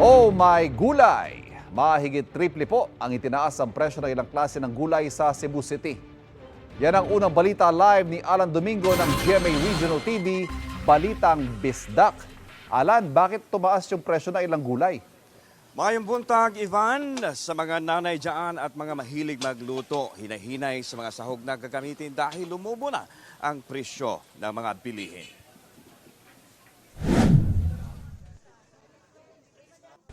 Oh my gulay! Mahigit triple po ang itinaas ang presyo ng ilang klase ng gulay sa Cebu City. Yan ang unang balita live ni Alan Domingo ng GMA Regional TV, Balitang Bisdak. Alan, bakit tumaas yung presyo ng ilang gulay? Mayong buntag, Ivan, sa mga nanay dyan at mga mahilig magluto, hinahinay sa mga sahog na gagamitin dahil lumubo na ang presyo ng mga bilihin.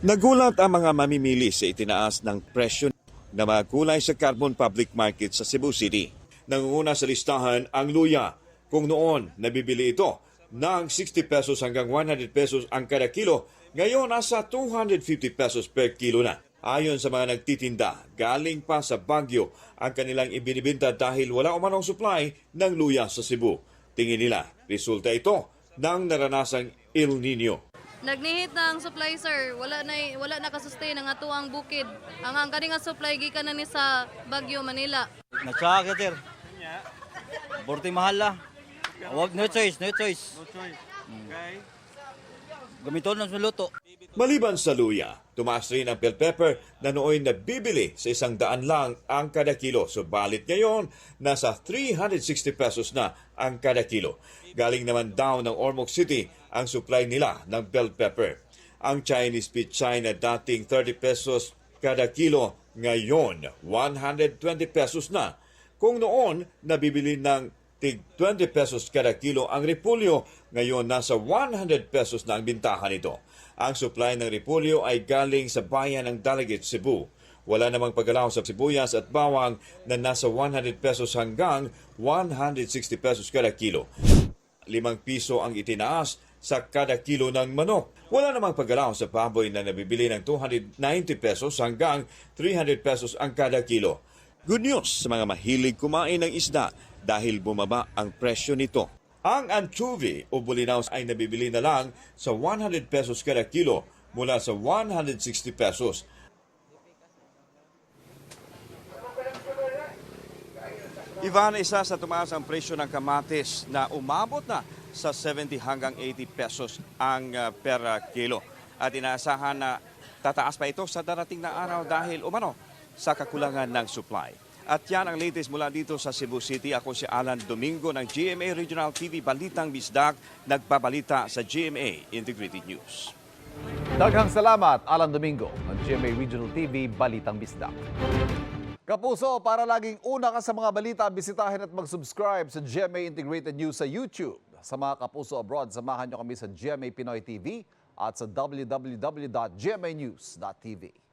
Nagulat ang mga mamimili sa itinaas ng presyo ng mga gulay sa Carbon Public Market sa Cebu City. Nangunguna sa listahan ang luya. Kung noon nabibili ito ng 60 pesos hanggang 100 pesos ang kada kilo, ngayon nasa 250 pesos per kilo na. Ayon sa mga nagtitinda, galing pa sa Baguio ang kanilang ibinibinta dahil wala umanong supply ng luya sa Cebu. Tingin nila, resulta ito ng naranasang El Nino. Nagnihit na ang supply, sir. Wala na kasustain ang ato ang bukid. Ang kani nga supply gikan na ni sa Baguio, Manila. Nagsaka sir. Borte mahal la. Wag no choice. Okay. Gamiton lang sa luto. Maliban sa luya, tumaas rin ang bell pepper na nooy nabibili sa 100 lang ang kada kilo. Subalit ngayon, nasa 360 pesos na ang kada kilo. Galing naman daw ng Ormoc City ang supply nila ng bell pepper. Ang Chinese pechay na dating 30 pesos kada kilo, ngayon 120 pesos na. Kung noon, nabibili ng tig 20 pesos kada kilo ang repolyo, ngayon nasa 100 pesos na ang bintahan nito. Ang supply ng repolyo ay galing sa bayan ng Dalaget, Cebu. Wala namang paggalaw sa sibuyas at bawang na nasa 100 pesos hanggang 160 pesos kada kilo. 5 piso ang itinaas sa kada kilo ng manok. Wala namang paggalaw sa baboy na nabibili ng 290 pesos hanggang 300 pesos ang kada kilo. Good news sa mga mahilig kumain ng isda dahil bumaba ang presyo nito. Ang anchovy o bulinaw ay nabibili na lang sa 100 pesos kada kilo mula sa 160 pesos. Ivan, isa sa tumaas ang presyo ng kamatis na umabot na sa 70 hanggang 80 pesos ang per kilo. At inaasahan na tataas pa ito sa darating na araw dahil umano sa kakulangan ng supply. At yan ang latest mula dito sa Cebu City. Ako si Alan Domingo ng GMA Regional TV Balitang Bisdak, nagbabalita sa GMA Integrated News. Daghang salamat, Alan Domingo ng GMA Regional TV, Balitang Bisdak. Kapuso, para laging una ka sa mga balita, bisitahin at mag-subscribe sa GMA Integrated News sa YouTube. Sa mga kapuso abroad, samahan nyo kami sa GMA Pinoy TV at sa www.gmanews.tv.